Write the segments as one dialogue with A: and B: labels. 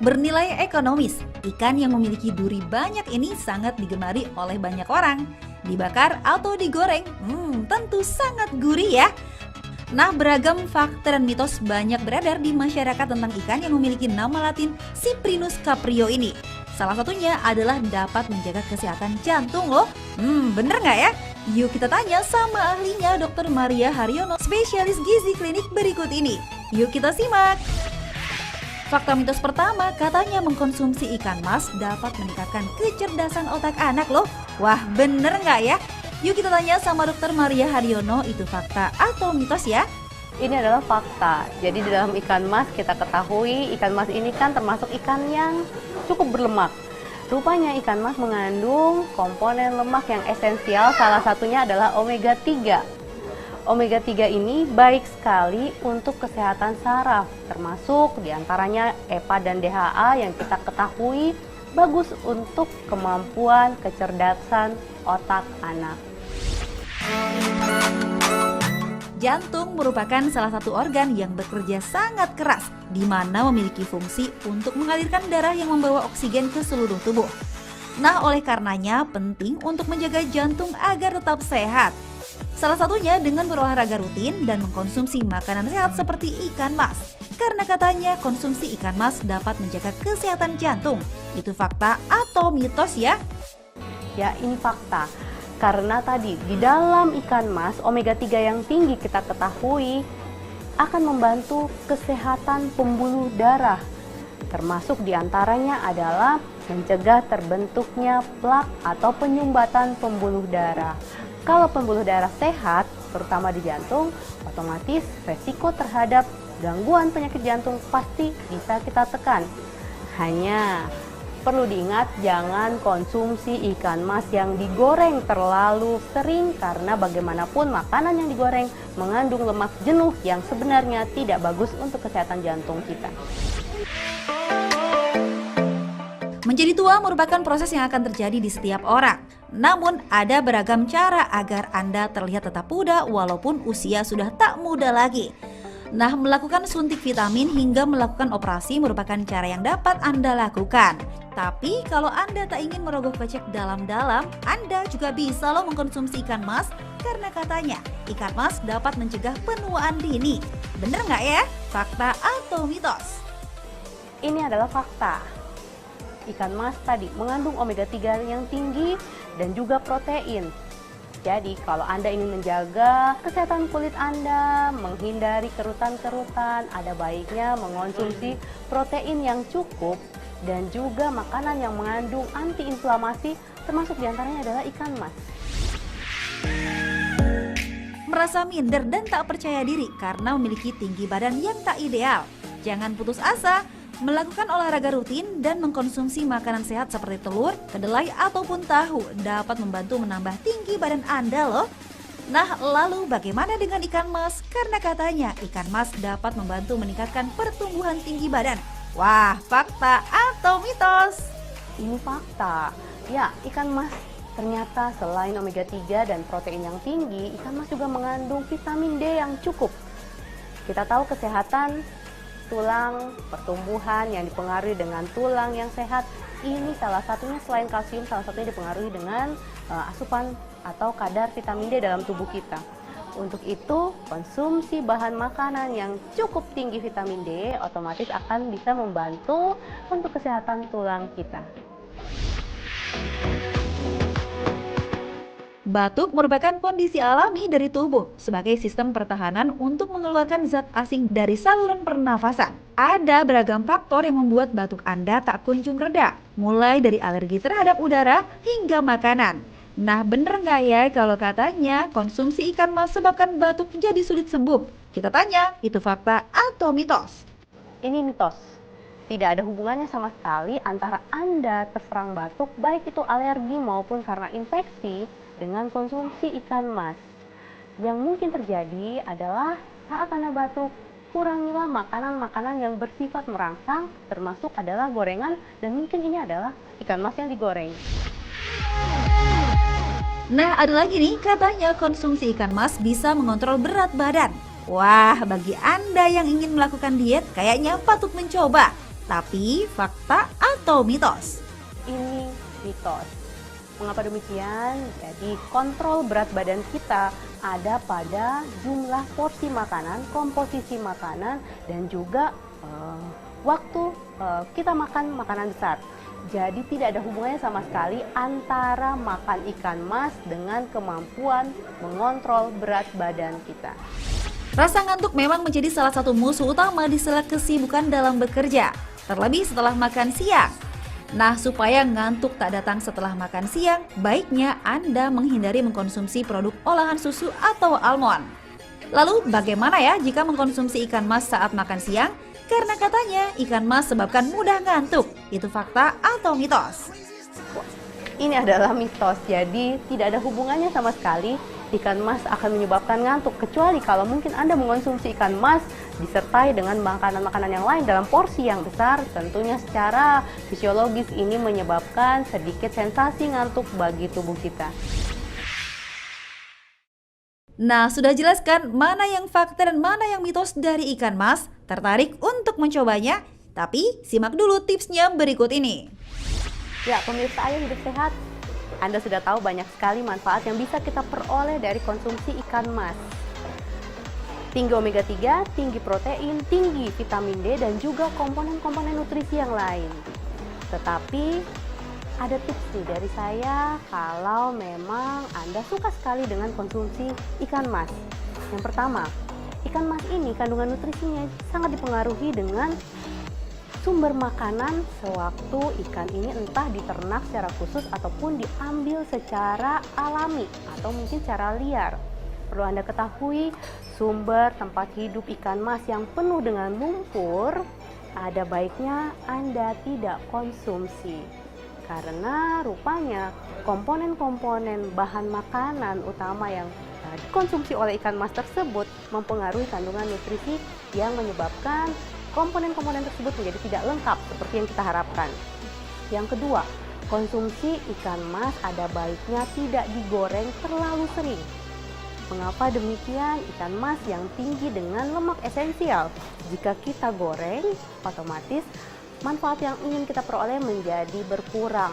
A: Bernilai ekonomis, ikan yang memiliki duri banyak ini sangat digemari oleh banyak orang. Dibakar atau digoreng, tentu sangat gurih ya. Nah, beragam fakta dan mitos banyak beredar di masyarakat tentang ikan yang memiliki nama latin Cyprinus caprio ini. Salah satunya adalah dapat menjaga kesehatan jantung loh. Bener nggak ya? Yuk kita tanya sama ahlinya Dr. Maria Haryono, spesialis gizi klinik berikut ini. Yuk kita simak. Fakta mitos pertama, katanya mengkonsumsi ikan mas dapat meningkatkan kecerdasan otak anak loh. Wah, bener nggak ya? Yuk kita tanya sama Dr. Maria Haryono, itu fakta atau mitos ya?
B: Ini adalah fakta. Jadi di dalam ikan mas kita ketahui ikan mas ini kan termasuk ikan yang cukup berlemak. Rupanya ikan mas mengandung komponen lemak yang esensial, salah satunya adalah omega 3. Omega 3 ini baik sekali untuk kesehatan saraf, termasuk diantaranya EPA dan DHA yang kita ketahui bagus untuk kemampuan kecerdasan otak anak.
A: Jantung merupakan salah satu organ yang bekerja sangat keras, di mana memiliki fungsi untuk mengalirkan darah yang membawa oksigen ke seluruh tubuh. Nah, oleh karenanya penting untuk menjaga jantung agar tetap sehat. Salah satunya dengan berolahraga rutin dan mengkonsumsi makanan sehat seperti ikan mas. Karena katanya konsumsi ikan mas dapat menjaga kesehatan jantung. Itu fakta atau mitos ya?
B: Ya, ini fakta. Karena tadi di dalam ikan mas omega 3 yang tinggi kita ketahui akan membantu kesehatan pembuluh darah. Termasuk diantaranya adalah mencegah terbentuknya plak atau penyumbatan pembuluh darah. Kalau pembuluh darah sehat, terutama di jantung, otomatis resiko terhadap gangguan penyakit jantung pasti bisa kita tekan. Hanya perlu diingat, jangan konsumsi ikan mas yang digoreng terlalu sering karena bagaimanapun makanan yang digoreng mengandung lemak jenuh yang sebenarnya tidak bagus untuk kesehatan jantung kita.
A: Menjadi tua merupakan proses yang akan terjadi di setiap orang. Namun ada beragam cara agar Anda terlihat tetap muda walaupun usia sudah tak muda lagi. Nah, melakukan suntik vitamin hingga melakukan operasi merupakan cara yang dapat Anda lakukan. Tapi kalau Anda tak ingin merogoh kocek dalam-dalam, Anda juga bisa loh mengkonsumsi ikan mas karena katanya ikan mas dapat mencegah penuaan dini. Bener nggak ya? Fakta atau mitos?
B: Ini adalah fakta. Ikan mas tadi mengandung omega 3 yang tinggi dan juga protein. Jadi kalau Anda ingin menjaga kesehatan kulit Anda, menghindari kerutan-kerutan, ada baiknya mengonsumsi protein yang cukup dan juga makanan yang mengandung antiinflamasi, termasuk diantaranya adalah ikan mas.
A: Merasa minder dan tak percaya diri karena memiliki tinggi badan yang tak ideal? Jangan putus asa. Melakukan olahraga rutin dan mengkonsumsi makanan sehat seperti telur, kedelai ataupun tahu dapat membantu menambah tinggi badan Anda loh. Nah, lalu bagaimana dengan ikan mas? Karena katanya ikan mas dapat membantu meningkatkan pertumbuhan tinggi badan. Wah, fakta atau mitos?
B: Ini fakta. Ya, ikan mas ternyata selain omega 3 dan protein yang tinggi, ikan mas juga mengandung vitamin D yang cukup. Kita tahu kesehatan tulang, pertumbuhan yang dipengaruhi dengan tulang yang sehat, ini salah satunya selain kalsium, salah satunya dipengaruhi dengan asupan atau kadar vitamin D dalam tubuh kita. Untuk itu, konsumsi bahan makanan yang cukup tinggi vitamin D otomatis akan bisa membantu untuk kesehatan tulang kita.
A: Batuk merupakan kondisi alami dari tubuh sebagai sistem pertahanan untuk mengeluarkan zat asing dari saluran pernafasan. Ada beragam faktor yang membuat batuk Anda tak kunjung reda, mulai dari alergi terhadap udara hingga makanan. Nah, bener nggak ya kalau katanya konsumsi ikan mas sebabkan batuk jadi sulit sembuh? Kita tanya, itu fakta atau mitos?
B: Ini mitos. Tidak ada hubungannya sama sekali antara Anda terserang batuk, baik itu alergi maupun karena infeksi, dengan konsumsi ikan mas. Yang mungkin terjadi adalah saat Anda batuk, kurangilah makanan-makanan yang bersifat merangsang, termasuk adalah gorengan, dan mungkin ini adalah ikan mas yang digoreng.
A: Nah, ada lagi nih, katanya konsumsi ikan mas bisa mengontrol berat badan. Wah, bagi Anda yang ingin melakukan diet, kayaknya patut mencoba. Tapi fakta atau mitos?
B: Ini mitos. Mengapa demikian? Jadi kontrol berat badan kita ada pada jumlah porsi makanan, komposisi makanan, dan juga waktu kita makan makanan besar. Jadi tidak ada hubungannya sama sekali antara makan ikan mas dengan kemampuan mengontrol berat badan kita.
A: Rasa ngantuk memang menjadi salah satu musuh utama di sela kesibukan dalam bekerja, terlebih setelah makan siang. Nah, supaya ngantuk tak datang setelah makan siang, baiknya Anda menghindari mengkonsumsi produk olahan susu atau almond. Lalu, bagaimana ya jika mengkonsumsi ikan mas saat makan siang? Karena katanya ikan mas sebabkan mudah ngantuk. Itu fakta atau mitos?
B: Ini adalah mitos, jadi tidak ada hubungannya sama sekali ikan mas akan menyebabkan ngantuk, kecuali kalau mungkin Anda mengonsumsi ikan mas disertai dengan makanan-makanan yang lain dalam porsi yang besar. Tentunya secara fisiologis ini menyebabkan sedikit sensasi ngantuk bagi tubuh kita.
A: Nah, sudah jelaskan mana yang fakta dan mana yang mitos dari ikan mas? Tertarik untuk mencobanya? Tapi simak dulu tipsnya berikut ini.
B: Ya, pemirsa Ayo Hidup Sehat, Anda sudah tahu banyak sekali manfaat yang bisa kita peroleh dari konsumsi ikan mas. Tinggi omega 3, tinggi protein, tinggi vitamin D, dan juga komponen-komponen nutrisi yang lain. Tetapi ada tips nih dari saya kalau memang Anda suka sekali dengan konsumsi ikan mas. Yang pertama, ikan mas ini kandungan nutrisinya sangat dipengaruhi dengan sumber makanan sewaktu ikan ini entah diternak secara khusus ataupun diambil secara alami atau mungkin secara liar. Perlu Anda ketahui, sumber tempat hidup ikan mas yang penuh dengan lumpur, ada baiknya Anda tidak konsumsi. Karena rupanya komponen-komponen bahan makanan utama yang dikonsumsi oleh ikan mas tersebut mempengaruhi kandungan nutrisi yang menyebabkan komponen-komponen tersebut menjadi tidak lengkap seperti yang kita harapkan. Yang kedua, konsumsi ikan mas ada baiknya tidak digoreng terlalu sering. Mengapa demikian? Ikan mas yang tinggi dengan lemak esensial, jika kita goreng, otomatis manfaat yang ingin kita peroleh menjadi berkurang.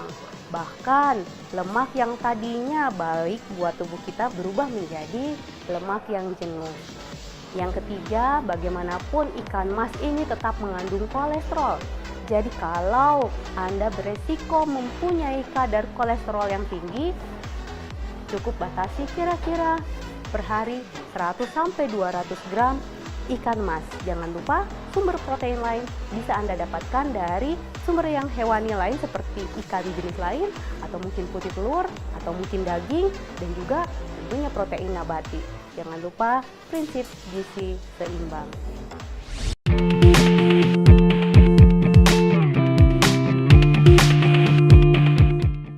B: Bahkan lemak yang tadinya baik buat tubuh kita berubah menjadi lemak yang jenuh. Yang ketiga, bagaimanapun ikan mas ini tetap mengandung kolesterol. Jadi kalau Anda beresiko mempunyai kadar kolesterol yang tinggi, cukup batasi kira-kira per hari 100-200 gram ikan mas. Jangan lupa sumber protein lain bisa Anda dapatkan dari sumber yang hewani lain seperti ikan jenis lain, atau mungkin putih telur, atau mungkin daging, dan juga tentunya protein nabati. Jangan lupa prinsip gizi seimbang.